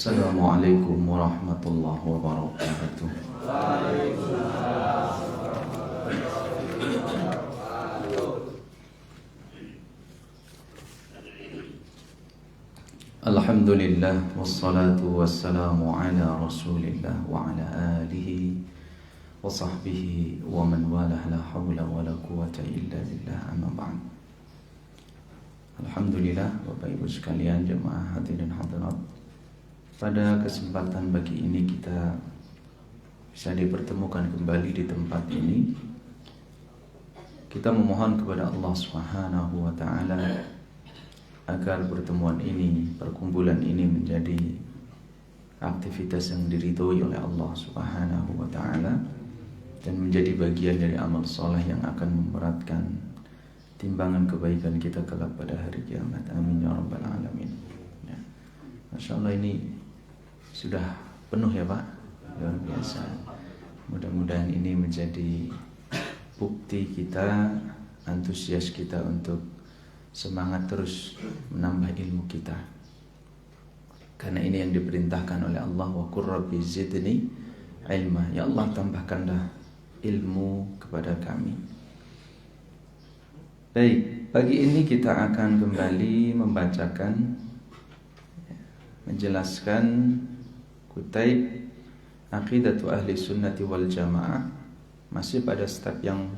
Assalamualaikum warahmatullahi wabarakatuh. Alhamdulillah wassalatu wassalamu ala Rasulillah wa ala alihi wa sahbihi wa man walah, la hawla wa la quwwata illa billah, amma ba'd. Alhamdulillah Bapak Ibu sekalian, jemaah hadirin hadirat, pada kesempatan pagi ini kita bisa dipertemukan kembali di tempat ini. Kita memohon kepada Allah Subhanahu wa taala agar pertemuan ini, perkumpulan ini menjadi aktivitas yang diridhoi oleh Allah Subhanahu wa taala dan menjadi bagian dari amal soleh yang akan memberatkan timbangan kebaikan kita kelak pada hari kiamat. Amin ya rabbal alamin. Ya. Masya Allah, ini sudah penuh ya Pak, luar biasa. Mudah-mudahan ini menjadi bukti kita, antusias kita untuk semangat terus menambah ilmu kita. Karena ini yang diperintahkan oleh Allah, wa qur rabbi zidni ilma. Ya Allah, tambahkanlah ilmu kepada kami. Baik, pagi ini kita akan kembali membacakan, menjelaskan Kutaib Aqidatu Ahli Sunnati wal Jamaah. Masih pada step yang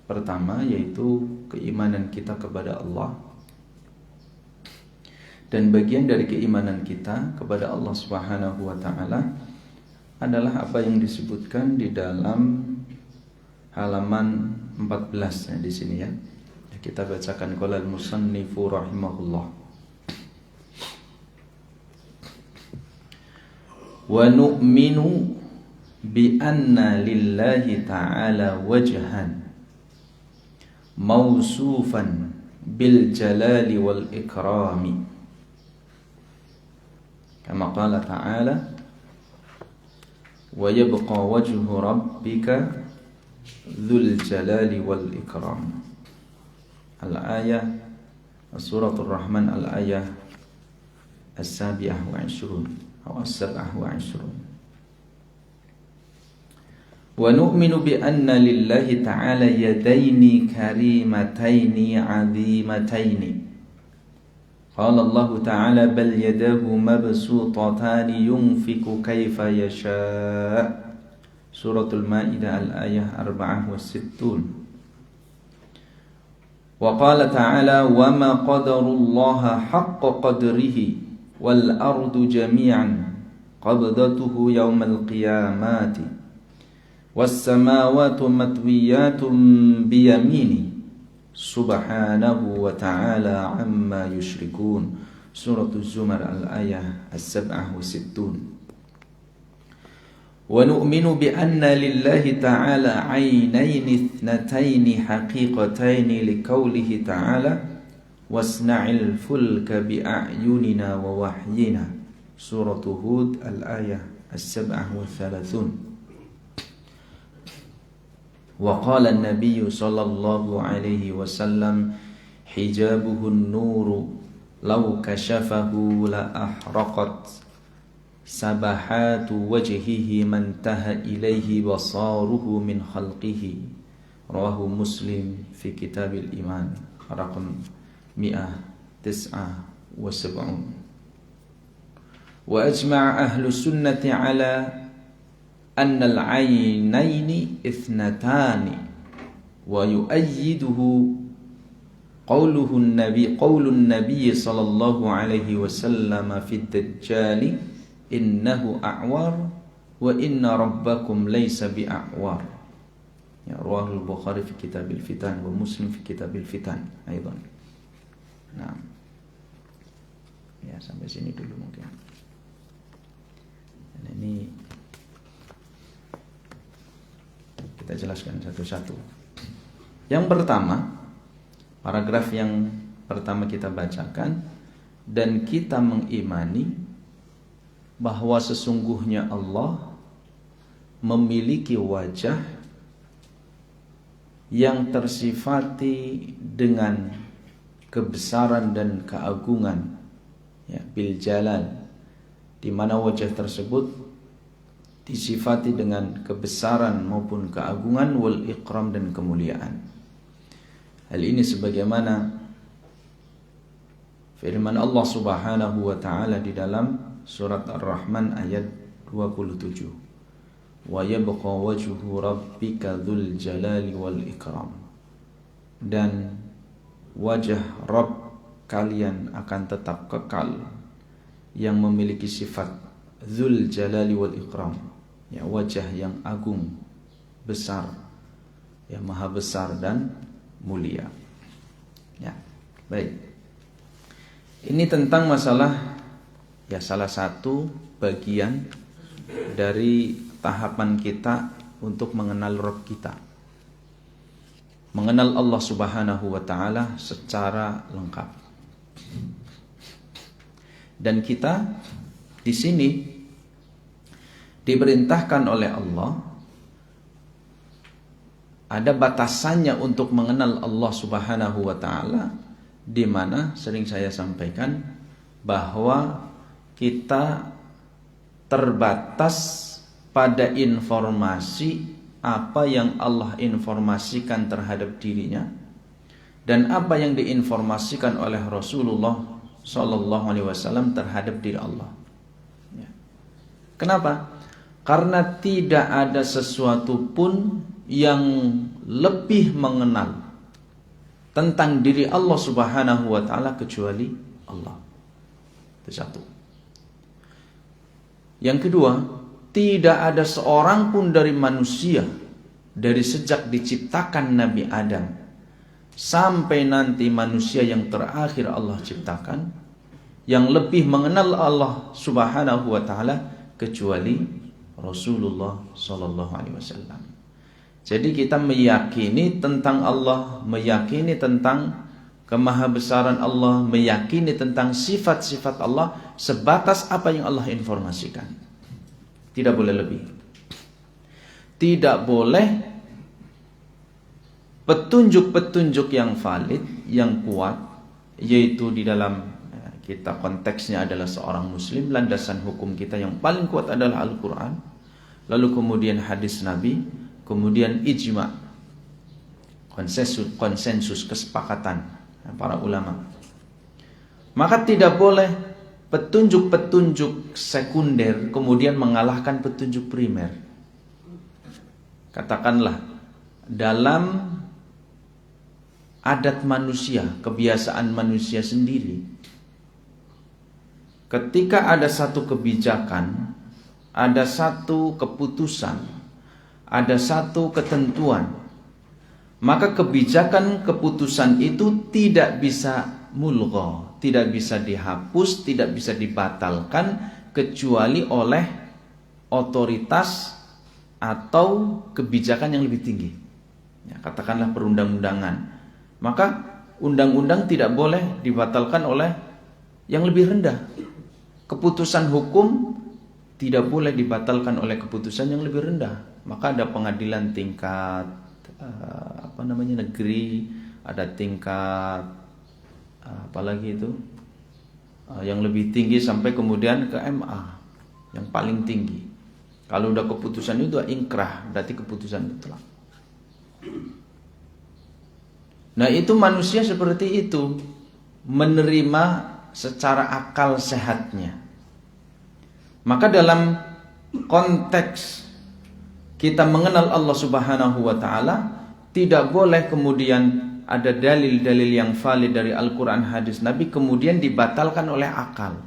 pertama, yaitu keimanan kita kepada Allah. Dan bagian dari keimanan kita kepada Allah Subhanahu wa taala adalah apa yang disebutkan di dalam halaman 14 ya, di sini ya. Kita bacakan qala al-musannifu rahimahullah. Wa nu'minu bi anna lillahi ta'ala wajhan mausufan bil jalali wal ikrami, kama qala ta'ala wa yabqa wajhu rabbika dzul jalali wal ikram. Al-ayah Suratul Rahman, al-ayah as-sabi'ah wa 'ishrun atau as-sab'ah wa 'ishrun. Wa nu'minu bi anna lillahi ta'ala yadaini karimataini 'azimataini. Qala Allah ta'ala bal yadahu mabsutatani yunfiku kaifa yasha'. Suratul Maidah, al-ayah 64. Wa qala ta'ala wa ma qadarullaha haqqa qadrihi wal ardu jami'an qabdatuhu yawmal qiyamati was samawati matwiyatun biyamini subhanahu wa ta'ala amma yushrikun. Suratul Zumar, al-ayah as-67. Wa nu'minu bi anna lillahi ta'ala 'aynaini ithnataini haqiqataini liqaulihi ta'ala wasna'il fulka bi a'yunina wa wahyina. Suratu Hud, al-ayah as-37. Wa qala an-nabiy sallallahu alaihi wasallam hijabuhu an-nuru law kashafahu la ahraqat sabahatu wajhihi man taha ilaihi basaruhu min khalqihi. Rawahu Muslim fi Kitabil Iman, raqam 179. Wa ajma'a ahlu sunnati ala anna al-'aynaini ithnatani wa yu'ayyiduhu qawlun nabiy sallallahu alaihi wasallam fi ad-dajjal innahu a'war wa inna rabbakum laysa bi'a'war. Ya, rawahul Bukhari fi Kitabil Fitan wa Muslim fi Kitabil Fitan aidan. Nah. Ya, sampai sini dulu mungkin. Dan ini kita jelaskan satu-satu. Yang pertama, paragraf yang pertama kita bacakan, dan kita mengimani bahwa sesungguhnya Allah memiliki wajah yang tersifati dengan kebesaran dan keagungan, ya, bil jalal, di mana wajah tersebut disifati dengan kebesaran maupun keagungan, wal ikram, dan kemuliaan. Hal ini sebagaimana firman Allah Subhanahu wa taala di dalam surat Ar-Rahman ayat 27. Wa yabqa wajhu rabbika dzul jalali wal ikram. Dan wajah Rabb kalian akan tetap kekal yang memiliki sifat dzul jalali wal ikram, ya, wajah yang agung, besar, ya, maha besar dan mulia. Ya, baik. Ini tentang masalah, ya, salah satu bagian dari tahapan kita untuk mengenal Rabb kita, mengenal Allah Subhanahu wa taala secara lengkap. Dan kita di sini diperintahkan oleh Allah, ada batasannya untuk mengenal Allah Subhanahu wa taala, di mana sering saya sampaikan bahwa kita terbatas pada informasi apa yang Allah informasikan terhadap dirinya dan apa yang diinformasikan oleh Rasulullah Sallallahu Alaihi Wasallam terhadap diri Allah. Ya. Kenapa? Karena tidak ada sesuatu pun yang lebih mengenal tentang diri Allah Subhanahu wa taala kecuali Allah. Itu satu. Yang kedua, tidak ada seorang pun dari manusia dari sejak diciptakan Nabi Adam sampai nanti manusia yang terakhir Allah ciptakan yang lebih mengenal Allah Subhanahu wa taala kecuali Rasulullah sallallahu alaihi wasallam. Jadi kita meyakini tentang Allah, meyakini tentang kemahabesaran Allah, meyakini tentang sifat-sifat Allah sebatas apa yang Allah informasikan. Tidak boleh lebih. Tidak boleh petunjuk-petunjuk yang valid, yang kuat, yaitu di dalam kita konteksnya adalah seorang muslim, landasan hukum kita yang paling kuat adalah Al-Quran, lalu kemudian hadis Nabi, kemudian ijma, konsensus kesepakatan para ulama. Maka tidak boleh petunjuk-petunjuk sekunder kemudian mengalahkan petunjuk primer. Katakanlah dalam adat manusia, kebiasaan manusia sendiri, ketika ada satu kebijakan, ada satu keputusan, ada satu ketentuan, maka kebijakan keputusan itu tidak bisa mulgha, tidak bisa dihapus, tidak bisa dibatalkan kecuali oleh otoritas atau kebijakan yang lebih tinggi. Ya, katakanlah perundang-undangan. Maka undang-undang tidak boleh dibatalkan oleh yang lebih rendah. Keputusan hukum tidak boleh dibatalkan oleh keputusan yang lebih rendah. Maka ada pengadilan tingkat negeri, ada tingkat apalagi itu yang lebih tinggi sampai kemudian ke MA yang paling tinggi. Kalau udah keputusan itu ingkrah, berarti keputusan mutlak. Nah, itu manusia seperti itu, menerima secara akal sehatnya. Maka dalam konteks kita mengenal Allah Subhanahu wa taala, tidak boleh kemudian ada dalil-dalil yang valid dari Al-Quran, hadis Nabi kemudian dibatalkan oleh akal.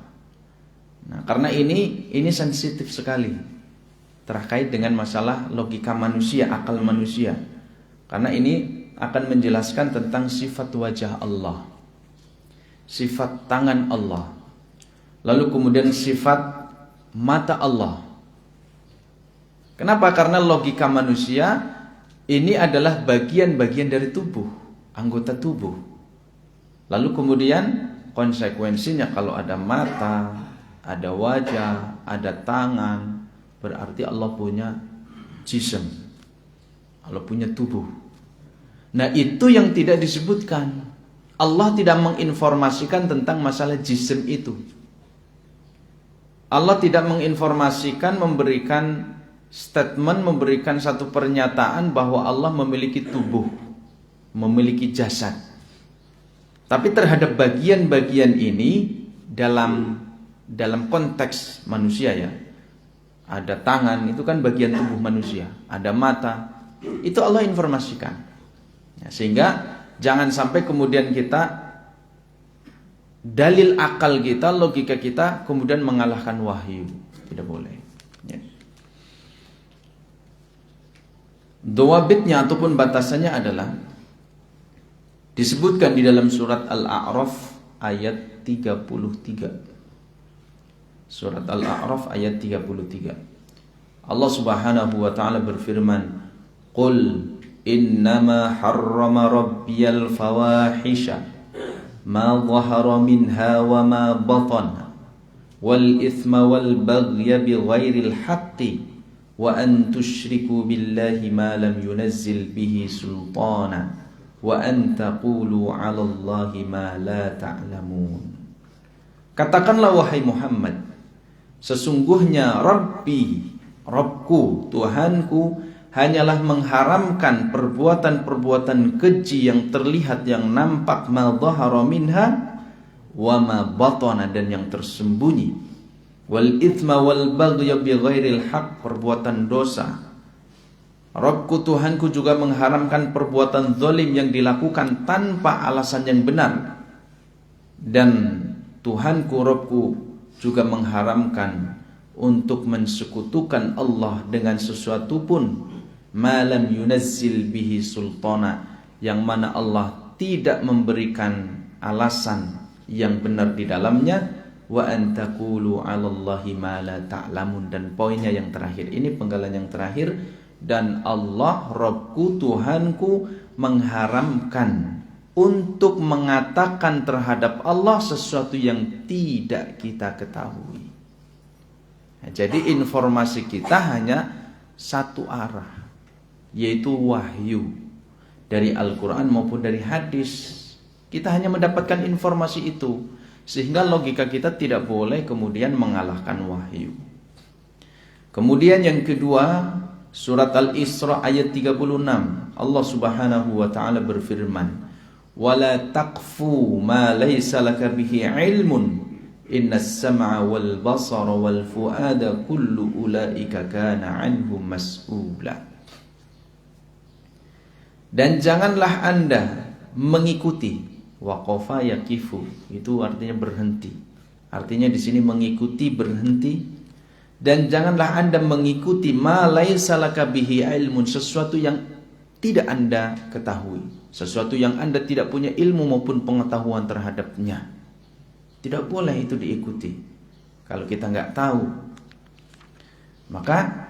Nah, karena ini sensitif sekali terkait dengan masalah logika manusia, akal manusia. Karena ini akan menjelaskan tentang sifat wajah Allah, sifat tangan Allah, lalu kemudian sifat mata Allah. Kenapa? Karena logika manusia ini adalah bagian-bagian dari tubuh, anggota tubuh. Lalu kemudian konsekuensinya kalau ada mata, ada wajah, ada tangan, berarti Allah punya jism, Allah punya tubuh. Nah, itu yang tidak disebutkan. Allah tidak menginformasikan tentang masalah jism itu. Allah tidak menginformasikan, memberikan statement, memberikan satu pernyataan bahwa Allah memiliki tubuh, memiliki jasad. Tapi terhadap bagian-bagian ini dalam konteks manusia ya, ada tangan, itu kan bagian tubuh manusia, ada mata, itu Allah informasikan. Ya, sehingga jangan sampai kemudian kita, dalil akal kita, logika kita kemudian mengalahkan wahyu. Tidak boleh ya. Dawabitnya ataupun batasannya adalah disebutkan di dalam surat Al-A'raf ayat 33. Surat Al-A'raf ayat 33. Allah Subhanahu wa taala berfirman, "Qul innama harrama rabbiyal fawahisha ma dhahara minha wa ma batana wal ithma wal baghya bighairil haqqi wa an tusyriku billahi ma lam yunazzil bihi sultana wa an taqulu 'ala Allahi ma la ta'lamun." Katakanlah wahai Muhammad, sesungguhnya Rabbku, Tuhanku hanyalah mengharamkan perbuatan-perbuatan keji yang terlihat, yang nampak, ma dhahara minha wa ma batana, dan yang tersembunyi, wal ithma wal baghya bighairil haqq, perbuatan dosa. Rabbku, Tuhanku juga mengharamkan perbuatan zalim yang dilakukan tanpa alasan yang benar. Dan Tuhanku, Rabbku juga mengharamkan untuk mensekutukan Allah dengan sesuatu pun, malam yunazzil bihi sultana, yang mana Allah tidak memberikan alasan yang benar di dalamnya, wa an taqulu 'alallahi ma la ta'lamun. Dan poinnya yang terakhir, ini penggalan yang terakhir, dan Allah, Rabbku, Tuhanku mengharamkan untuk mengatakan terhadap Allah sesuatu yang tidak kita ketahui. Nah, jadi informasi kita hanya satu arah, yaitu wahyu dari Al-Quran maupun dari hadis. Kita hanya mendapatkan informasi itu, sehingga logika kita tidak boleh kemudian mengalahkan wahyu. Kemudian yang kedua, surat Al-Isra ayat 36, Allah Subhanahu wa taala berfirman, wala taqfu ma laysa laka bihi ilmun innas sam'a wal basara wal fuada kullu ulaika kana anhu mas'ula. Dan janganlah Anda mengikuti, waqafa yaqifu, itu artinya berhenti. Artinya di sini mengikuti, berhenti. Dan janganlah Anda mengikuti ma laysa laka bihi ilmun, sesuatu yang tidak Anda ketahui, sesuatu yang Anda tidak punya ilmu maupun pengetahuan terhadapnya. Tidak boleh itu diikuti. Kalau kita nggak tahu, maka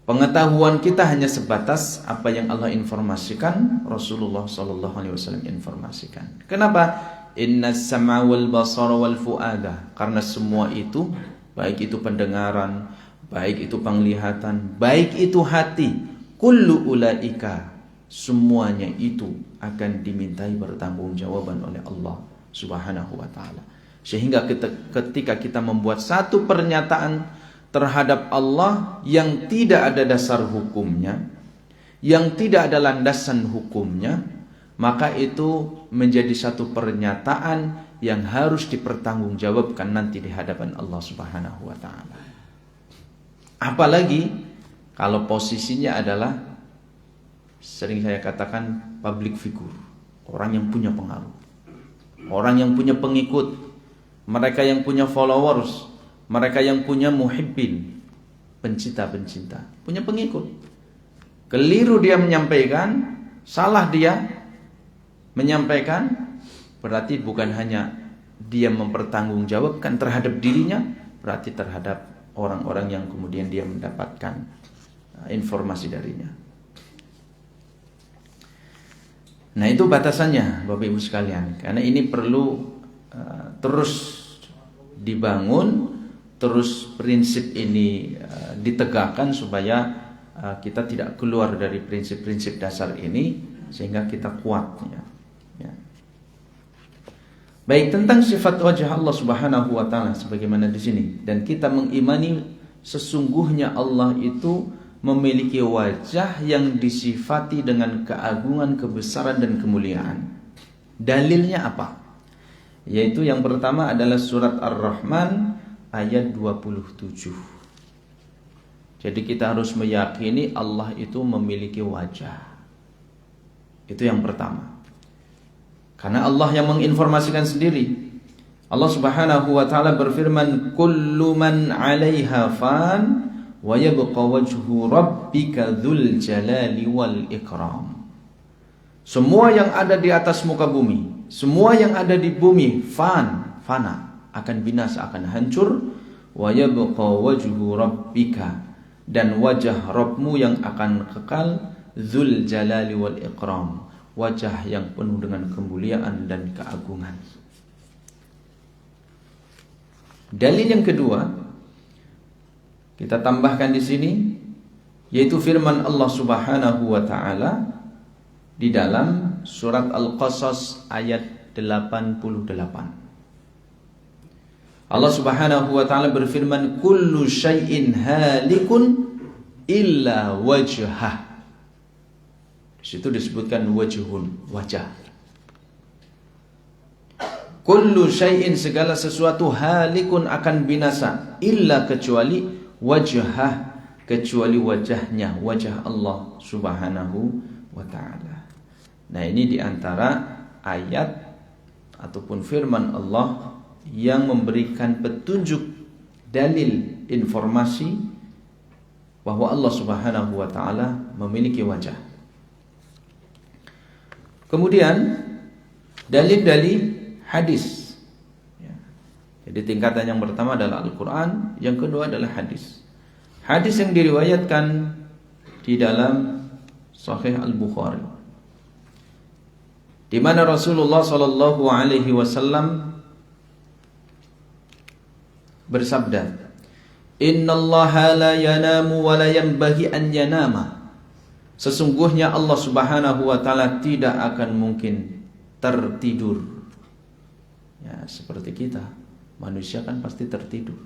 pengetahuan kita hanya sebatas apa yang Allah informasikan, Rasulullah SAW informasikan. Kenapa? Innas sam'a wal basara wal fuada, karena semua itu, baik itu pendengaran, baik itu penglihatan, baik itu hati, kullu ulaika, semuanya itu akan dimintai pertanggungjawaban oleh Allah Subhanahu wa taala. Sehingga ketika kita membuat satu pernyataan terhadap Allah yang tidak ada dasar hukumnya, yang tidak ada landasan hukumnya, maka itu menjadi satu pernyataan yang harus dipertanggungjawabkan nanti di hadapan Allah Subhanahu wa taala. Apalagi kalau posisinya adalah, sering saya katakan, public figure, orang yang punya pengaruh, orang yang punya pengikut, mereka yang punya followers, mereka yang punya muhibbin, pencinta-pencinta, punya pengikut. Keliru dia menyampaikan, salah dia menyampaikan, berarti bukan hanya dia mempertanggungjawabkan terhadap dirinya, berarti terhadap orang-orang yang kemudian dia mendapatkan informasi darinya. Nah, itu batasannya Bapak Ibu sekalian. Karena ini perlu terus dibangun, terus prinsip ini ditegakkan supaya kita tidak keluar dari prinsip-prinsip dasar ini, sehingga kita kuat ya. Baik, tentang sifat wajah Allah Subhanahu wa taala sebagaimana di sini, dan kita mengimani sesungguhnya Allah itu memiliki wajah yang disifati dengan keagungan, kebesaran dan kemuliaan. Dalilnya apa? Yaitu yang pertama adalah surat Ar-Rahman ayat 27. Jadi kita harus meyakini Allah itu memiliki wajah. Itu yang pertama. Karena Allah yang menginformasikan sendiri. Allah Subhanahu wa taala berfirman, "Kullu man 'alaiha fan wa yabqa wajhu rabbika dzul jalali wal ikram." Semua yang ada di atas muka bumi, semua yang ada di bumi fana, akan binasa, akan hancur. Wa yabqa wajhu rabbika, dan wajah Rabbmu yang akan kekal, dzul jalali wal ikram, wajah yang penuh dengan kemuliaan dan keagungan. Dalil yang kedua kita tambahkan di sini, yaitu firman Allah Subhanahu wa taala di dalam surat Al-Qasas ayat 88. Allah Subhanahu wa taala berfirman, "Kullu syai'in halikun illa wajhah." Di situ disebutkan wajhun, wajah. Kullu syai'in, segala sesuatu, halikun, akan binasa, illa, kecuali wajhah, kecuali wajahnya, wajah Allah Subhanahu wa taala. Nah, ini diantara ayat ataupun firman Allah yang memberikan petunjuk, dalil, informasi bahwa Allah Subhanahu wa taala memiliki wajah. Kemudian dalil dari hadis. Jadi tingkatan yang pertama adalah Al-Quran, yang kedua adalah hadis. Hadis yang diriwayatkan di dalam Sahih Al-Bukhari, di mana Rasulullah sallallahu alaihi wasallam bersabda, "Innallaha la yanamu wa la yanbaghi an yanama." Sesungguhnya Allah Subhanahu wa taala tidak akan mungkin tertidur. Ya, seperti kita, manusia kan pasti tertidur.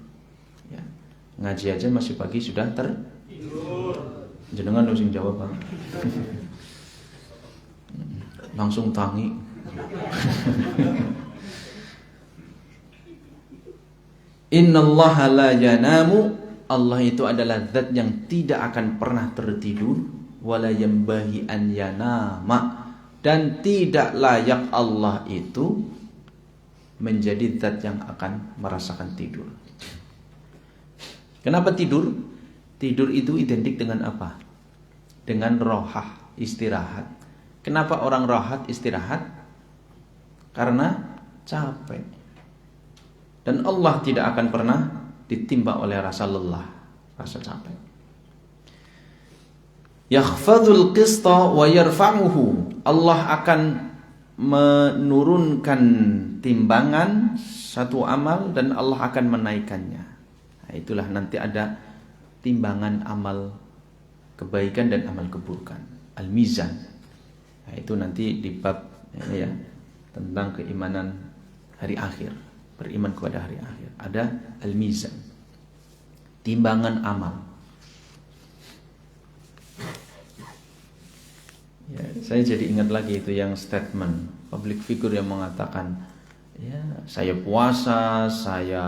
Ya. Ngaji aja masih pagi sudah tertidur. Jenengan dong sing jawab, Pak. Langsung tangi. Innallaha la yanamu, Allah itu adalah zat yang tidak akan pernah tertidur. Wala yambahi an yanama, dan tidak layak Allah itu menjadi zat yang akan merasakan tidur. Kenapa tidur? Tidur itu identik dengan apa? Dengan rohah, istirahat. Kenapa orang rohat istirahat? Karena capek. Dan Allah tidak akan pernah ditimpa oleh rasa lelah, rasa capek. Yakhfadul qista wa yarfa'uhu, Allah akan menurunkan timbangan satu amal dan Allah akan menaikkannya. Nah, itulah nanti ada timbangan amal kebaikan dan amal keburukan, al-mizan. Nah, itu nanti di bab ya, tentang keimanan hari akhir, beriman kepada hari akhir. Ada al-mizan, timbangan amal. Ya, saya jadi ingat lagi itu yang statement public figure yang mengatakan, ya saya puasa, saya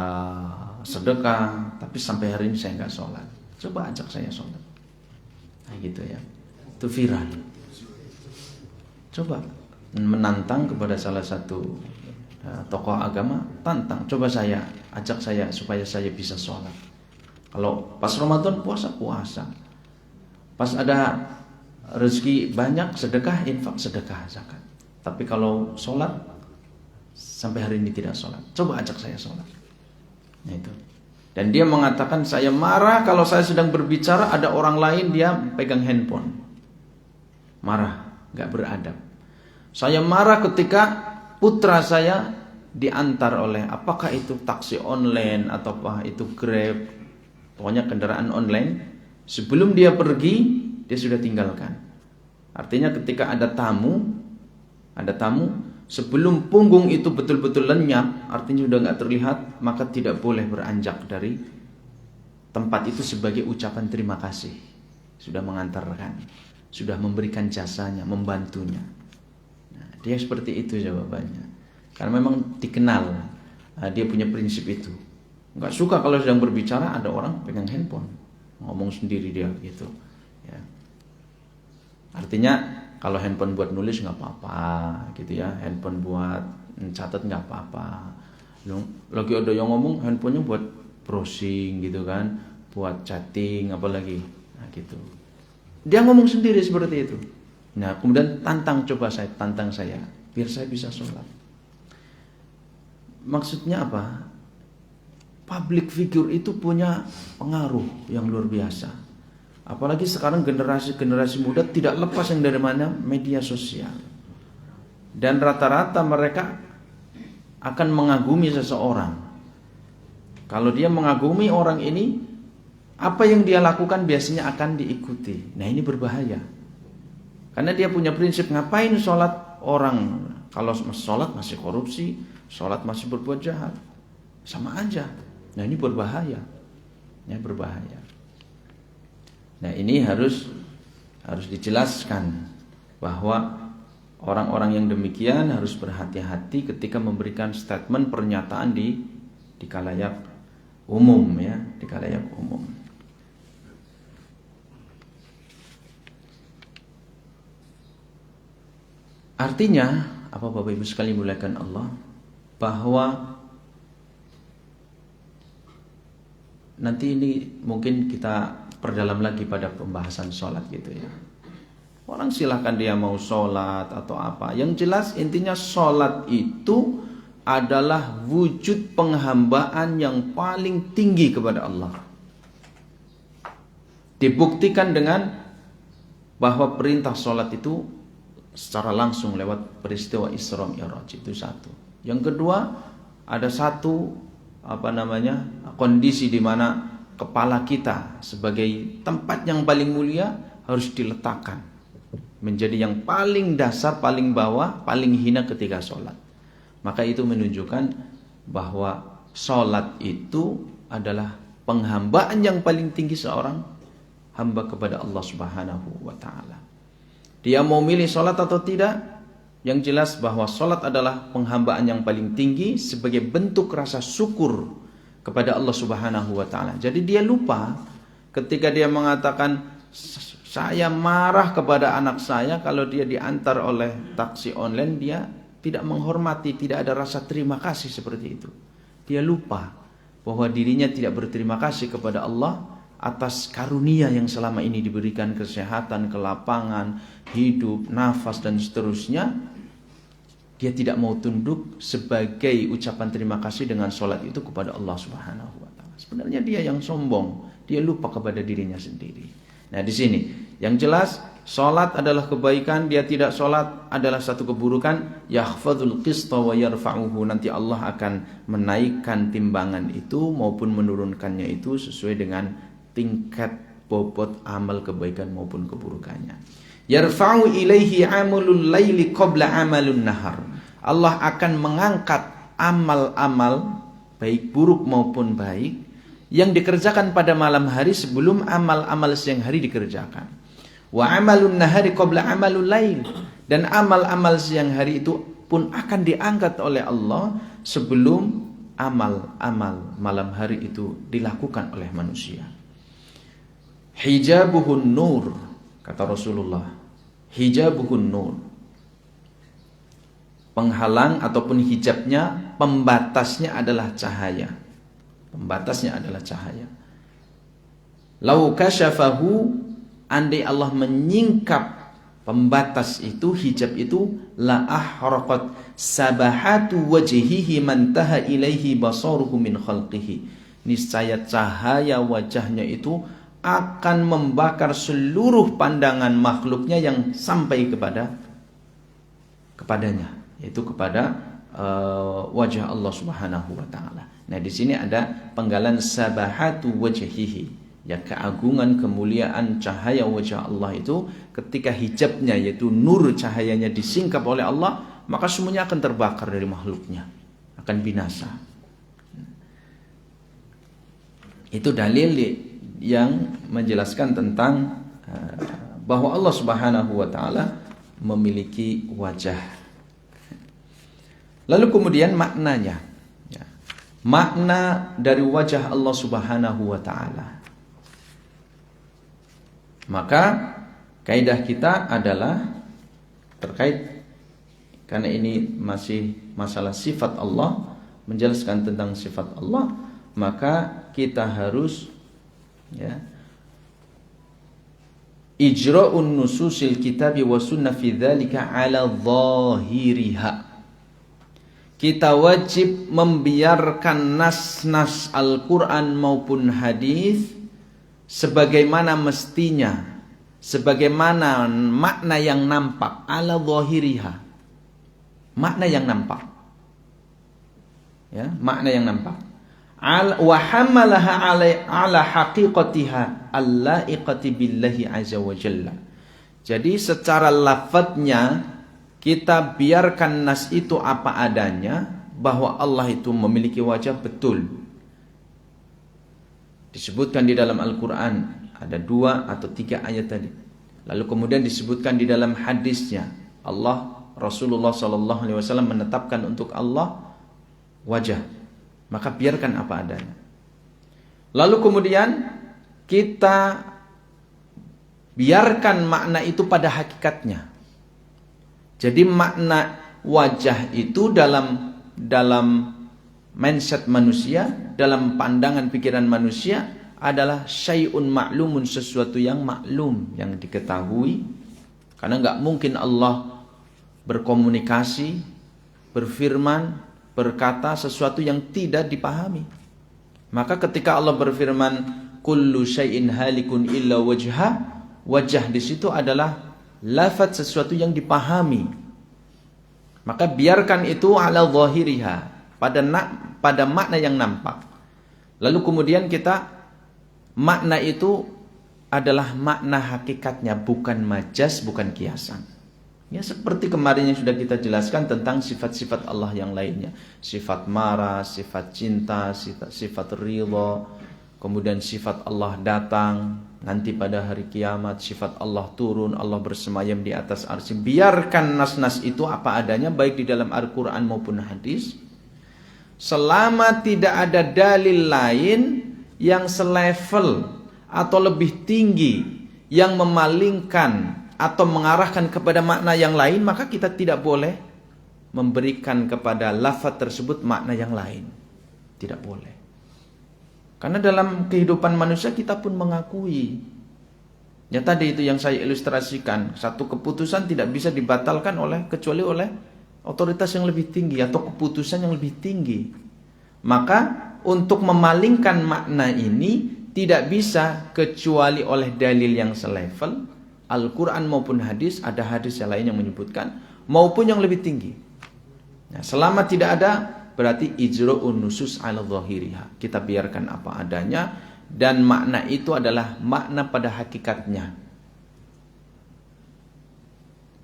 sedekah, tapi sampai hari ini saya nggak sholat. Coba ajak saya sholat. Nah gitu ya, itu viral. Coba menantang kepada salah satu tokoh agama, tantang, coba saya ajak saya supaya saya bisa sholat. Kalau pas Ramadan puasa, pas ada rezeki banyak, sedekah, infak, sedekah, zakat. Tapi kalau sholat, sampai hari ini tidak sholat. Coba ajak saya sholat. Nah itu. Dan dia mengatakan, saya marah kalau saya sedang berbicara, ada orang lain dia pegang handphone. Marah, gak beradab. Saya marah ketika putra saya diantar oleh, apakah itu taksi online, atau apa itu Grab, pokoknya kendaraan online. Sebelum dia pergi, dia sudah tinggalkan. Artinya ketika ada tamu, Sebelum punggung itu betul-betul lenyap, artinya sudah nggak terlihat, maka tidak boleh beranjak dari tempat itu sebagai ucapan terima kasih. Sudah mengantarkan, sudah memberikan jasanya, membantunya. Nah, dia seperti itu jawabannya. Karena memang dikenal, dia punya prinsip itu. Nggak suka kalau sedang berbicara ada orang pegang handphone, ngomong sendiri dia gitu. Ya. Artinya kalau handphone buat nulis nggak apa-apa, gitu ya. Handphone buat catat nggak apa-apa. Lagi ada yang ngomong handphonenya buat browsing gitu kan, buat chatting apalagi, nah gitu. Dia ngomong sendiri seperti itu. Nah kemudian tantang saya, biar saya bisa sholat. Maksudnya apa? Public figure itu punya pengaruh yang luar biasa. Apalagi sekarang generasi muda tidak lepas yang dari mana media sosial. Dan rata-rata mereka akan mengagumi seseorang. Kalau dia mengagumi orang ini, apa yang dia lakukan biasanya akan diikuti. Nah ini berbahaya. Karena dia punya prinsip, ngapain sholat orang? Kalau sholat masih korupsi, sholat masih berbuat jahat, sama aja. Nah ini berbahaya. Ya, berbahaya. Nah ini harus dijelaskan bahwa orang-orang yang demikian harus berhati-hati ketika memberikan statement pernyataan di khalayak umum, ya, di khalayak umum. Artinya apa Bapak Ibu sekalian muliakan Allah, bahwa nanti ini mungkin kita perdalam lagi pada pembahasan sholat gitu ya. Orang silahkan dia mau sholat atau apa. Yang jelas intinya sholat itu adalah wujud penghambaan yang paling tinggi kepada Allah. Dibuktikan dengan bahwa perintah sholat itu secara langsung lewat peristiwa Isra Mi'raj, itu satu. Yang kedua, ada satu kondisi di mana kepala kita sebagai tempat yang paling mulia harus diletakkan menjadi yang paling dasar, paling bawah, paling hina ketika sholat. Maka itu menunjukkan bahwa sholat itu adalah penghambaan yang paling tinggi seorang hamba kepada Allah Subhanahu wa ta'ala. Dia mau milih sholat atau tidak, yang jelas bahwa sholat adalah penghambaan yang paling tinggi sebagai bentuk rasa syukur kepada Allah Subhanahu wa ta'ala. Jadi dia lupa ketika dia mengatakan, saya marah kepada anak saya kalau dia diantar oleh taksi online, dia tidak menghormati, tidak ada rasa terima kasih seperti itu. Dia lupa bahwa dirinya tidak berterima kasih kepada Allah atas karunia yang selama ini diberikan, kesehatan, kelapangan, hidup, nafas dan seterusnya. Dia tidak mau tunduk sebagai ucapan terima kasih dengan sholat itu kepada Allah Subhanahu wa ta'ala. Sebenarnya dia yang sombong, dia lupa kepada dirinya sendiri. Nah di sini yang jelas sholat adalah kebaikan, dia tidak sholat adalah satu keburukan. Yahfadzul qista wa yarfa'uhu, nanti Allah akan menaikkan timbangan itu maupun menurunkannya itu sesuai dengan tingkat bobot amal kebaikan maupun keburukannya. Yarfa'u ilaihi amalul laili qabla amalun nahar. Allah akan mengangkat amal-amal baik buruk maupun baik yang dikerjakan pada malam hari sebelum amal-amal siang hari dikerjakan. Wa amalun nahari qabla amalul lail, dan amal-amal siang hari itu pun akan diangkat oleh Allah sebelum amal-amal malam hari itu dilakukan oleh manusia. Hijabuhun nur, kata Rasulullah, hijabuhun nur, penghalang ataupun hijabnya, pembatasnya adalah cahaya. Pembatasnya adalah cahaya. Lau kasyafahu, andai Allah menyingkap pembatas itu, hijab itu, la ahraqat sabahatu wajhihi mantaha ilaihi basaruhu min khalqihi. Niscaya cahaya wajahnya itu akan membakar seluruh pandangan makhluknya yang sampai kepadanya, yaitu kepada wajah Allah Subhanahu wa ta'ala. Nah di sini ada penggalan sabahatu wajhihi, ya, keagungan, kemuliaan cahaya wajah Allah itu ketika hijabnya yaitu nur cahayanya disingkap oleh Allah, maka semuanya akan terbakar dari makhluknya, akan binasa. Itu dalil yang menjelaskan tentang bahwa Allah Subhanahu wa taala memiliki wajah. Lalu kemudian maknanya, makna dari wajah Allah Subhanahu wa taala. Maka kaidah kita adalah terkait, karena ini masih masalah sifat Allah, menjelaskan tentang sifat Allah, maka kita harus ijra'un nususil kitabi wa sunnah fi dzalika 'ala dhahiriha. Kita wajib membiarkan nas-nas Al-Qur'an maupun hadis sebagaimana mestinya, sebagaimana makna yang nampak, 'ala dhahiriha. Makna yang nampak. Ya, makna yang nampak. Wa hamalaha ala haqiqatiha allaiqati billahi azza wa jalla. Jadi secara lafadznya kita biarkan nas itu apa adanya, bahwa Allah itu memiliki wajah, betul. Disebutkan di dalam Al-Quran ada 2 atau 3 ayat tadi. Lalu kemudian disebutkan di dalam hadisnya, Rasulullah SAW menetapkan untuk Allah wajah. Maka biarkan apa adanya. Lalu kemudian kita biarkan makna itu pada hakikatnya. Jadi makna wajah itu dalam mindset manusia, dalam pandangan pikiran manusia adalah syai'un ma'lumun, sesuatu yang maklum, yang diketahui. Karena nggak mungkin Allah berkomunikasi, berfirman, berkata sesuatu yang tidak dipahami. Maka ketika Allah berfirman kullu syai'in halikun illa wajha, wajah di situ adalah lafaz sesuatu yang dipahami. Maka biarkan itu ala zahiriha, pada makna yang nampak. Lalu kemudian kita makna itu adalah makna hakikatnya, bukan majas, bukan kiasan. Ya, seperti kemarin yang sudah kita jelaskan tentang sifat-sifat Allah yang lainnya. Sifat marah, sifat cinta, sifat ridha. Kemudian sifat Allah datang nanti pada hari kiamat. Sifat Allah turun, Allah bersemayam di atas arsy. Biarkan nas-nas itu apa adanya, baik di dalam Al-Quran maupun hadis. Selama tidak ada dalil lain yang selevel atau lebih tinggi, yang memalingkan atau mengarahkan kepada makna yang lain, maka kita tidak boleh memberikan kepada lafaz tersebut makna yang lain. Tidak boleh. Karena dalam kehidupan manusia kita pun mengakui. Ya tadi itu yang saya ilustrasikan, satu keputusan tidak bisa dibatalkan kecuali oleh otoritas yang lebih tinggi atau keputusan yang lebih tinggi. Maka untuk memalingkan makna ini tidak bisa kecuali oleh dalil yang selevel, Al-Quran maupun hadis. Ada hadis yang lain yang menyebutkan, maupun yang lebih tinggi. Nah, selama tidak ada, berarti ijra'un nusus ala zahiriha. Kita biarkan apa adanya, dan makna itu adalah makna pada hakikatnya.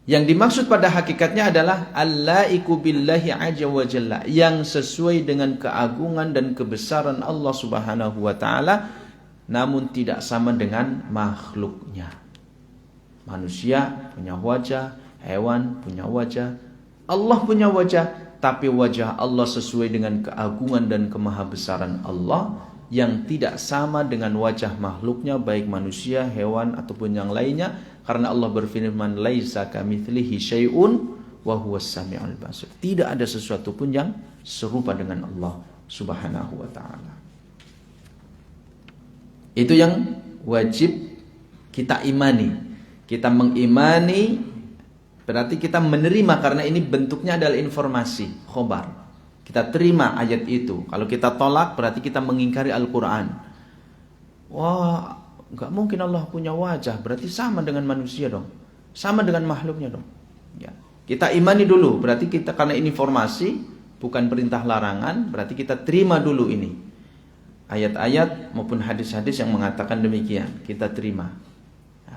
Yang dimaksud pada hakikatnya adalah allaiqu billahi azza wa jalla, yang sesuai dengan keagungan dan kebesaran Allah Subhanahu wa taala, namun tidak sama dengan makhluknya. Manusia punya wajah, hewan punya wajah, Allah punya wajah, tapi wajah Allah sesuai dengan keagungan dan kemahabesaran Allah, yang tidak sama dengan wajah makhluknya, baik manusia, hewan ataupun yang lainnya. Karena Allah berfirman, laisa kamitslihi syai'un wa huwas samiul basir. Tidak ada sesuatu pun yang serupa dengan Allah Subhanahu wa taala. Itu yang wajib kita imani. Kita mengimani berarti kita menerima, karena ini bentuknya adalah informasi, khobar. Kita terima ayat itu. Kalau kita tolak berarti kita mengingkari Al-Quran. Wah, gak mungkin Allah punya wajah, berarti sama dengan manusia dong, sama dengan makhluknya dong. Ya. Kita imani dulu, berarti kita, karena ini informasi bukan perintah larangan, berarti kita terima dulu ini ayat-ayat maupun hadis-hadis yang mengatakan demikian, kita terima.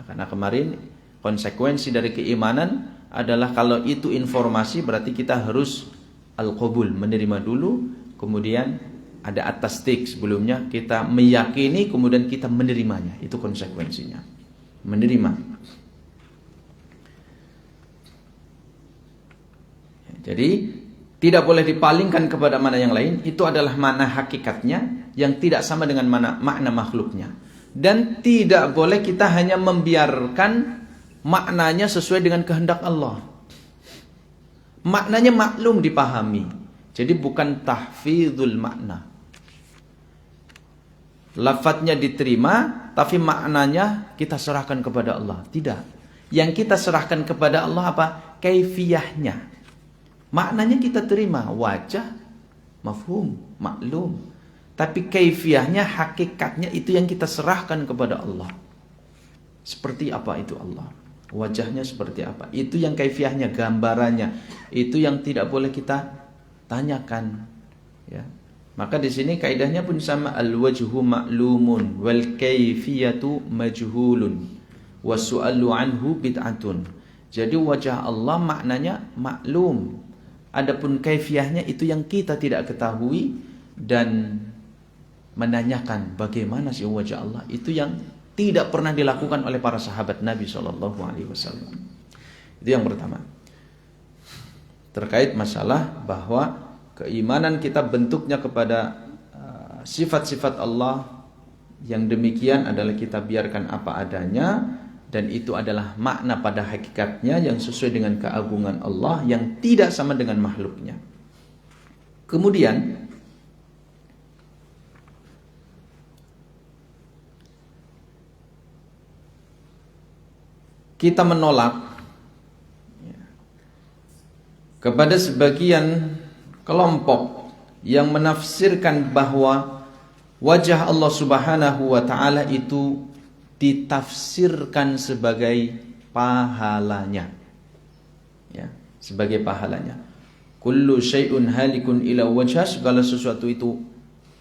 Karena kemarin konsekuensi dari keimanan adalah kalau itu informasi berarti kita harus al-qabul, menerima dulu, kemudian ada at-tasdiq, sebelumnya kita meyakini, kemudian kita menerimanya. Itu konsekuensinya. Menerima. Jadi tidak boleh dipalingkan kepada mana yang lain. Itu adalah makna hakikatnya yang tidak sama dengan makna makhluknya. Dan tidak boleh kita hanya membiarkan maknanya sesuai dengan kehendak Allah. Maknanya maklum dipahami. Jadi bukan tahfidzul makna. Lafadznya diterima, tapi maknanya kita serahkan kepada Allah. Tidak. Yang kita serahkan kepada Allah apa? Kaifiyahnya. Maknanya kita terima, wajah, mafhum, maklum. Tapi kaifiyahnya, hakikatnya itu yang kita serahkan kepada Allah. Seperti apa itu Allah? Wajahnya seperti apa? Itu yang kaifiyahnya, gambarannya. Itu yang tidak boleh kita tanyakan. Ya. Maka di sini kaidahnya pun sama, al-wajhu ma'lumun wal kaifiyatu majhulun wasu'alu anhu bid'atun. Jadi wajah Allah maknanya maklum. Adapun kaifiyahnya itu yang kita tidak ketahui, dan menanyakan bagaimana sih wajah Allah itu yang tidak pernah dilakukan oleh para sahabat Nabi SAW. Itu yang pertama. Terkait masalah bahwa keimanan kita bentuknya kepada sifat-sifat Allah yang demikian adalah kita biarkan apa adanya, dan itu adalah makna pada hakikatnya yang sesuai dengan keagungan Allah yang tidak sama dengan makhluknya. Kemudian kita menolak kepada sebagian kelompok yang menafsirkan bahwa wajah Allah Subhanahu wa ta'ala itu ditafsirkan sebagai pahalanya. Ya, sebagai pahalanya. Kullu syai'un halikun ila wajhah, segala sesuatu itu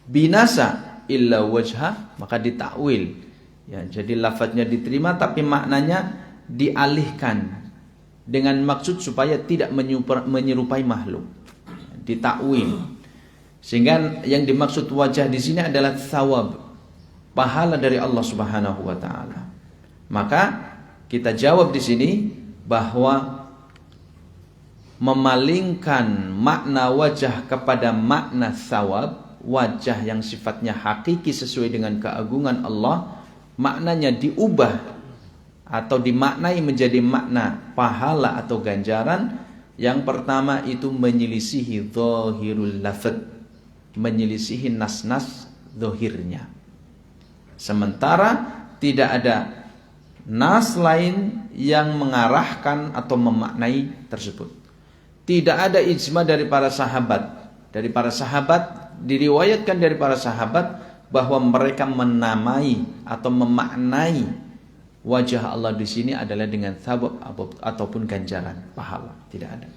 binasa illa wajhah, maka ditakwil. Ya, jadi lafadznya diterima tapi maknanya dialihkan dengan maksud supaya tidak menyerupai makhluk. Ditakwil. Sehingga yang dimaksud wajah di sini adalah thawab, pahala dari Allah Subhanahu wa taala. Maka kita jawab di sini bahwa memalingkan makna wajah kepada makna thawab, wajah yang sifatnya hakiki sesuai dengan keagungan Allah, maknanya diubah atau dimaknai menjadi makna pahala atau ganjaran. Yang pertama itu menyelisihi zahirul lafadz, menyelisihi nas-nas zahirnya. Sementara tidak ada nas lain yang mengarahkan atau memaknai tersebut. Tidak ada ijma dari para sahabat. Dari para sahabat, diriwayatkan dari para sahabat bahwa mereka menamai atau memaknai wajah Allah di sini adalah dengan thawab ataupun ganjaran, pahala. Tidak ada.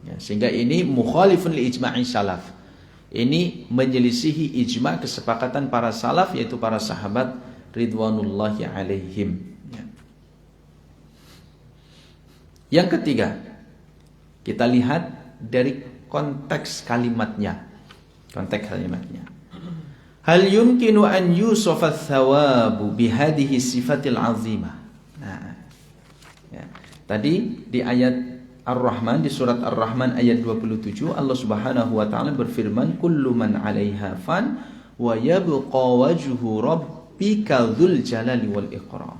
Ya, sehingga ini mukhalifun li ijma'i salaf. Ini menyelisihi ijma' kesepakatan para salaf, yaitu para sahabat ridwanullahi alaihim. Ya. Yang ketiga, kita lihat dari konteks kalimatnya. Konteks kalimatnya. Hal yumkinu an yusafa thawabu bihadihi sifatil azimah. Nah, ya. Tadi di ayat Ar-Rahman, di surat Ar-Rahman ayat 27, Allah Subhanahu wa taala berfirman, kullu man 'alaiha fan wa yabqa wajhu rabbika dzul jalali wal iqram.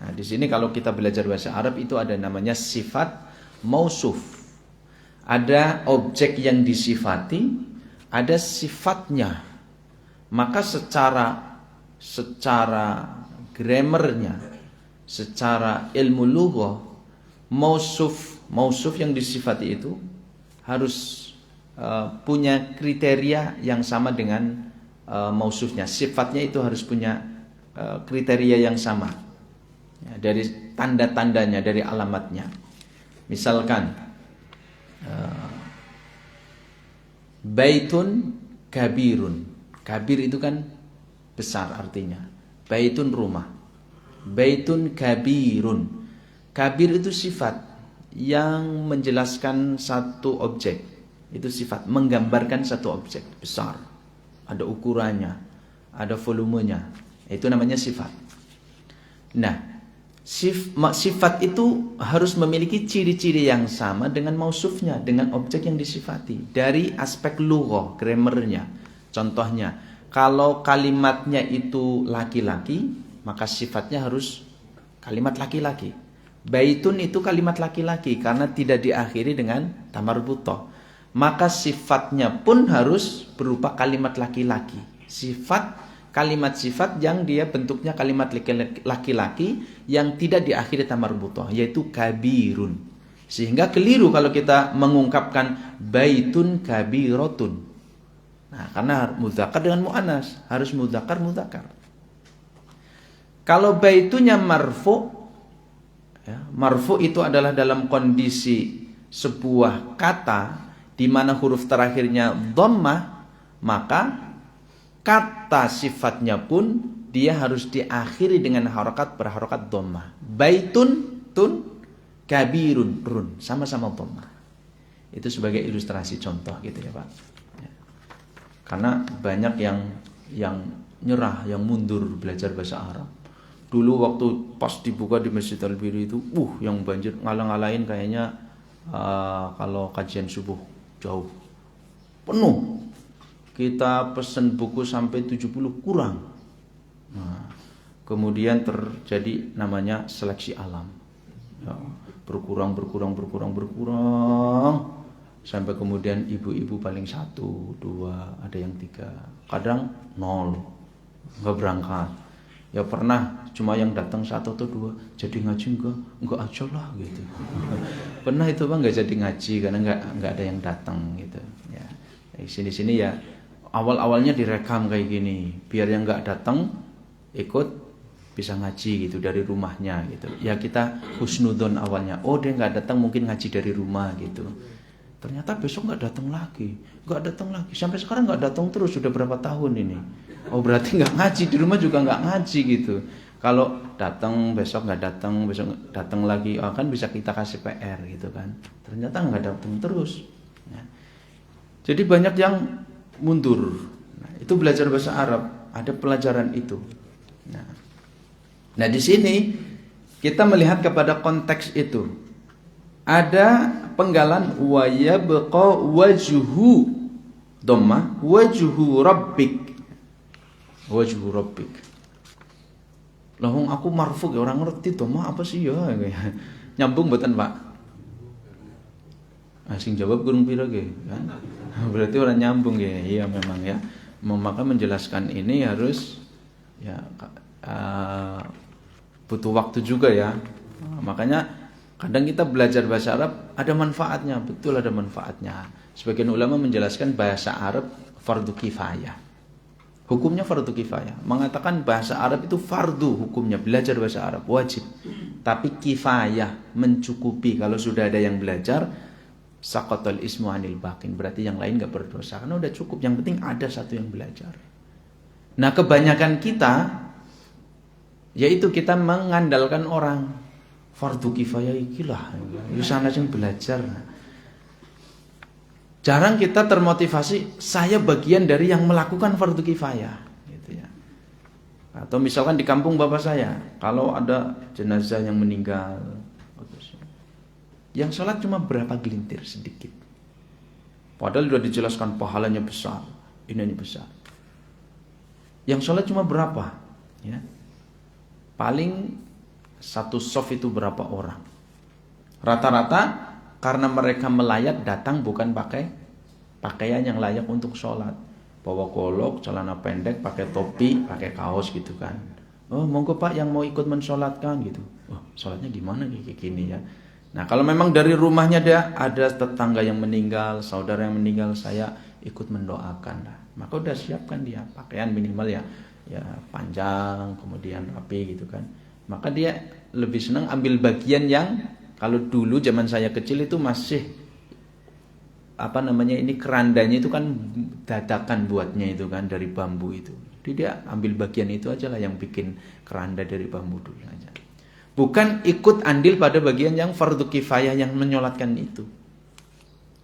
Nah, di sini kalau kita belajar bahasa Arab itu ada namanya sifat mausuf. Ada objek yang disifati, ada sifatnya. Maka secara grammarnya, secara ilmu lughah, mausuf yang disifati itu harus punya kriteria yang sama dengan mausufnya. Sifatnya itu harus punya kriteria yang sama, ya, dari tanda-tandanya, dari alamatnya. Misalkan baitun kabirun. Kabir itu kan besar artinya. Baitun rumah. Baitun kabirun. Kabir itu sifat. yang menjelaskan satu objek. Itu sifat, menggambarkan satu objek besar. Ada ukurannya, ada volumenya. Itu namanya sifat. Nah, sifat itu harus memiliki ciri-ciri yang sama dengan mausufnya, dengan objek yang disifati. Dari aspek lughah, grammarnya. Contohnya, kalau kalimatnya itu laki-laki, maka sifatnya harus kalimat laki-laki. Baitun itu kalimat laki-laki karena tidak diakhiri dengan tamarbutah. Maka sifatnya pun harus berupa kalimat laki-laki. Kalimat sifat yang dia bentuknya kalimat laki-laki yang tidak diakhiri tamarbutah, yaitu kabirun. Sehingga keliru kalau kita mengungkapkan baitun kabirotun. Nah, karena mudzakkar dengan muannas, harus mudzakkar. Kalau baitunya marfu, ya, marfu itu adalah dalam kondisi sebuah kata di mana huruf terakhirnya dhammah, maka kata sifatnya pun dia harus diakhiri dengan berharokat dhammah. Baitun tun, kabirun run, sama-sama dhammah. Itu sebagai ilustrasi contoh gitu ya Pak. Ya. Karena banyak yang nyerah, yang mundur belajar bahasa Arab. Dulu waktu pas dibuka di Masjid Al-Biri itu, yang banjir ngalang-ngalain kayaknya kalau kajian subuh jauh penuh. Kita pesen buku sampai 70 kurang. Nah, kemudian terjadi namanya seleksi alam. Ya, berkurang sampai kemudian ibu-ibu paling 1, 2, ada yang 3, kadang 0, nggak berangkat. Ya pernah cuma yang datang 1 atau 2, jadi ngaji enggak aja lah gitu. Pernah itu Bang nggak jadi ngaji karena nggak ada yang datang gitu. Ya, di sini ya awal-awalnya direkam kayak gini, biar yang nggak datang ikut bisa ngaji gitu dari rumahnya gitu. Ya kita husnudon awalnya, dia nggak datang mungkin ngaji dari rumah gitu. Ternyata besok nggak datang lagi, sampai sekarang nggak datang terus, sudah berapa tahun ini. Berarti nggak ngaji di rumah juga nggak ngaji gitu. Kalau datang besok nggak datang, besok datang lagi, kan bisa kita kasih PR gitu kan. Ternyata nggak datang terus. Nah, jadi banyak yang mundur. Nah, itu belajar bahasa Arab ada pelajaran itu. Nah di sini kita melihat kepada konteks itu. Ada penggalan wa yabqa wajhu dhammah wajhu rabbik. Wajhu rabbik. Lah wong aku marfu ya orang ngerti dhammah apa sih ya. Nyambung mboten Pak? Sing jawab kurang pira ge kan. Berarti orang nyambung ya. Iya memang ya. Maka menjelaskan ini harus ya butuh waktu juga ya. Makanya kadang kita belajar bahasa Arab ada manfaatnya, betul ada manfaatnya. Sebagian ulama menjelaskan bahasa Arab fardu kifayah. Hukumnya fardu kifayah. Mengatakan bahasa Arab itu fardu hukumnya, belajar bahasa Arab wajib. Tapi kifayah mencukupi. Kalau sudah ada yang belajar, saqatal ismu anil baqin, berarti yang lain enggak berdosa karena udah cukup. Yang penting ada satu yang belajar. Nah, kebanyakan kita yaitu kita mengandalkan orang. Fardu kifayah ikilah, sana sing belajar. Jarang kita termotivasi, saya bagian dari yang melakukan fardu kifayah gitu ya. Atau misalkan di kampung bapak saya, kalau ada jenazah yang meninggal, yang sholat cuma berapa gelintir, sedikit. Padahal sudah dijelaskan pahalanya besar, ininya besar. Yang sholat cuma berapa? Ya. Paling satu soft itu berapa orang? Rata-rata karena mereka melayat datang bukan pakai pakaian yang layak untuk sholat. Bawa golok, celana pendek, pakai topi, pakai kaos gitu kan. Monggo Pak yang mau ikut mensolatkan gitu. Sholatnya gimana kayak gini ya. Nah kalau memang dari rumahnya ada tetangga yang meninggal, saudara yang meninggal, saya ikut mendoakan lah. Maka udah siapkan dia pakaian minimal ya panjang, kemudian rapi gitu kan. Maka dia lebih senang ambil bagian yang kalau dulu zaman saya kecil itu masih ini kerandanya itu kan dadakan buatnya itu kan dari bambu itu. Jadi dia ambil bagian itu aja lah yang bikin keranda dari bambu dulu aja. Bukan ikut andil pada bagian yang fardu kifayah yang menyolatkan itu.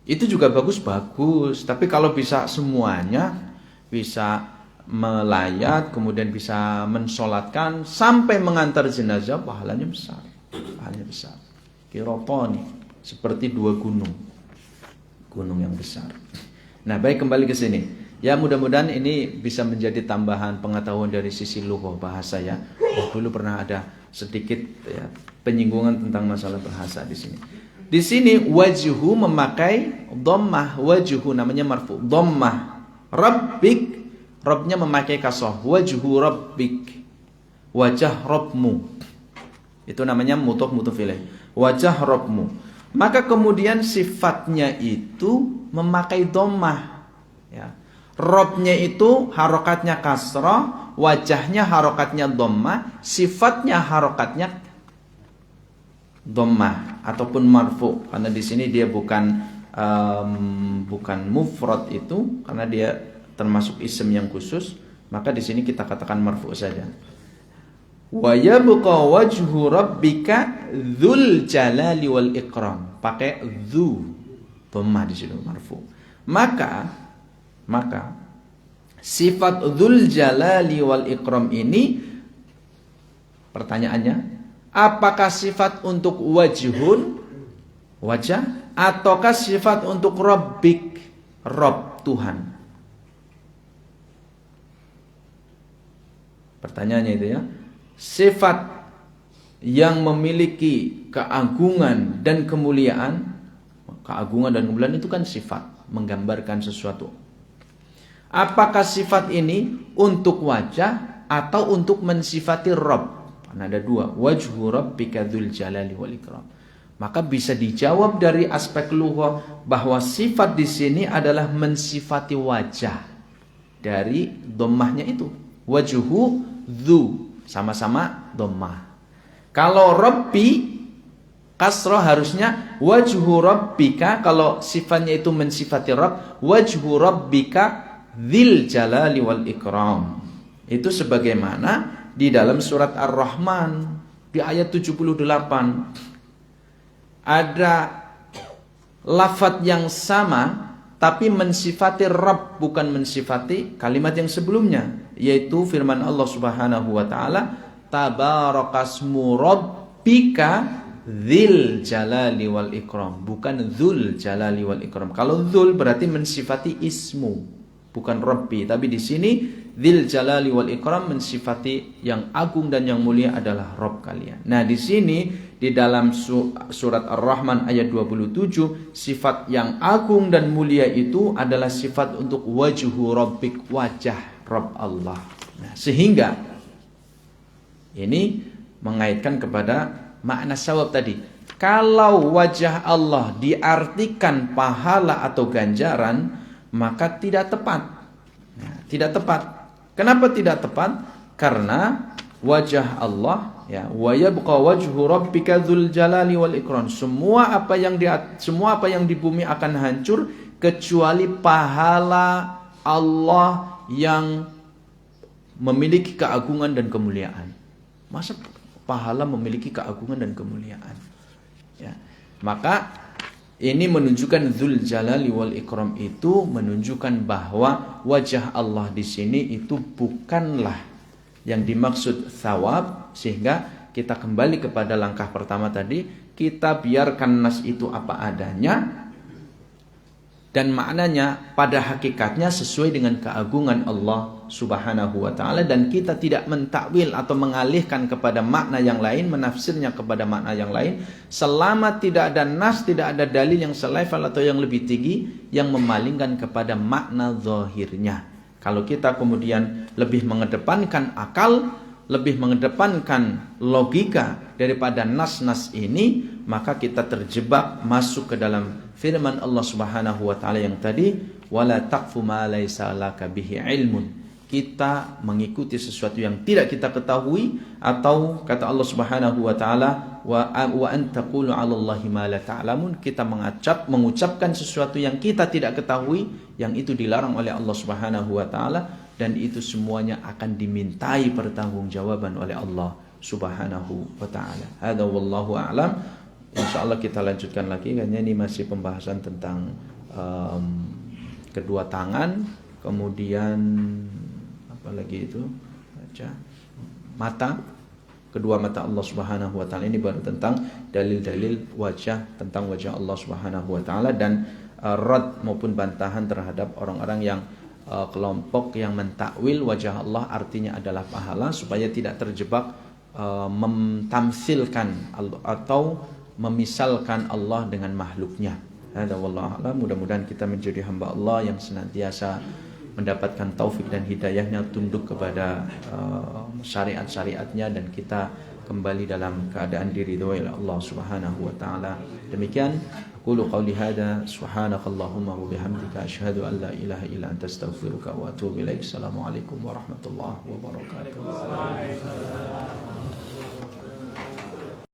Itu juga bagus-bagus. Tapi kalau bisa semuanya, bisa melayat, kemudian bisa mensolatkan sampai mengantar jenazah, pahalanya besar. Pahalanya besar. Kirotoni, seperti dua gunung. Gunung yang besar. Nah, baik, kembali ke sini. Ya, mudah-mudahan ini bisa menjadi tambahan pengetahuan dari sisi lughah bahasa ya. Dulu pernah ada sedikit ya, penyinggungan tentang masalah bahasa di sini. Di sini wajhu memakai dhammah, wajhu namanya marfu, dhammah. Rabbik, Rabbnya memakai kasrah, wajhu rabbik. Wajah Rabbmu. Itu namanya mudhaf ilaih. Wajah Rabbmu. Maka kemudian sifatnya itu memakai dhammah. Ya. Rabbnya itu harokatnya kasrah, wajahnya harokatnya dhammah, sifatnya harokatnya dhammah ataupun marfu, karena di sini dia bukan mufrad itu, karena dia termasuk isim yang khusus, maka di sini kita katakan marfu saja. Wa yabqa wajhu rabbika dzul jalali wal ikram, pakai dzu dhammah di sini marfu. Maka sifat dzul jalali wal ikram ini, pertanyaannya, apakah sifat untuk wajhun, wajah, ataukah sifat untuk rabbik, Rabb, Tuhan? Pertanyaannya itu ya. Sifat yang memiliki keagungan dan kemuliaan, keagungan dan kemuliaan itu kan sifat, menggambarkan sesuatu. Apakah sifat ini untuk wajah atau untuk mensifati Rabb? Karena ada dua, wajhu rabbika dzul jalali wal ikram. Maka bisa dijawab dari aspek lughah bahwa sifat di sini adalah mensifati wajah dari dhammahnya itu. Wajhu dzu, sama-sama dhammah. Kalau rabbi kasrah harusnya wajhu rabbika, kalau sifatnya itu mensifati Rabb, wajhu rabbika dzil jalali wal ikram. Itu sebagaimana di dalam surat Ar-Rahman di ayat 78 ada lafaz yang sama tapi mensifati Rabb, bukan mensifati kalimat yang sebelumnya, yaitu firman Allah Subhanahu wa taala, tabarakasmu rabbika dzil jalali wal ikram, bukan dzul jalali wal ikram. Kalau dzul berarti mensifati ismu, bukan Rabbi, tapi di sini dzil jalali wal ikram mensifati yang agung dan yang mulia adalah Rabb kalian. Nah, di sini di dalam surat Ar-Rahman ayat 27, sifat yang agung dan mulia itu adalah sifat untuk wajhu rabbik, wajah Rabb Allah. Nah, sehingga ini mengaitkan kepada makna sawab tadi. Kalau wajah Allah diartikan pahala atau ganjaran, maka tidak tepat. Nah, tidak tepat. Kenapa tidak tepat? Karena wajah Allah, ya, wa yabqa wajhu rabbika dzul jalali wal ikram. Semua apa yang di bumi akan hancur kecuali pahala Allah yang memiliki keagungan dan kemuliaan. Masa pahala memiliki keagungan dan kemuliaan? Ya. Maka ini menunjukkan dzul jalali wal ikram itu menunjukkan bahwa wajah Allah di sini itu bukanlah yang dimaksud thawab, sehingga kita kembali kepada langkah pertama tadi, kita biarkan nas itu apa adanya dan maknanya pada hakikatnya sesuai dengan keagungan Allah Subhanahu wa taala, dan kita tidak mentakwil atau mengalihkan kepada makna yang lain, menafsirnya kepada makna yang lain, selama tidak ada nas, tidak ada dalil yang selevel atau yang lebih tinggi yang memalingkan kepada makna zahirnya. Kalau kita kemudian lebih mengedepankan akal, lebih mengedepankan logika daripada nas-nas ini, maka kita terjebak masuk ke dalam firman Allah Subhanahu wa taala yang tadi, wala taqfu ma laisa laka bihi ilmun. Kita mengikuti sesuatu yang tidak kita ketahui, atau kata Allah Subhanahu wa taala, wa an taqulu 'ala Allahi ma la ta'lamun. Kita mengucapkan sesuatu yang kita tidak ketahui, yang itu dilarang oleh Allah Subhanahu wa taala, dan itu semuanya akan dimintai pertanggungjawaban oleh Allah Subhanahu wa taala. Hadza wallahu a'lam. Insyaallah kita lanjutkan lagi, karena ini masih pembahasan tentang kedua tangan, kemudian apa lagi itu? Baca mata, kedua mata Allah Subhanahu wa taala. Ini baru tentang dalil-dalil wajah, tentang wajah Allah Subhanahu wa taala, dan rad maupun bantahan terhadap orang-orang yang kelompok yang mentakwil wajah Allah artinya adalah pahala, supaya tidak terjebak mentamsilkan atau memisalkan Allah dengan makhluknya. Hadza wallahu a'lam. Mudah-mudahan kita menjadi hamba Allah yang senantiasa mendapatkan taufik dan hidayahnya, tunduk kepada syariat-syariatnya, dan kita kembali dalam keadaan diridhoi oleh Allah Subhanahu wa taala. Demikian qulu qauli hadza subhanakallahumma wa bihamdika asyhadu an la ilaha illa anta astaghfiruka wa atubu ilaik. Assalamualaikum warahmatullahi wabarakatuh.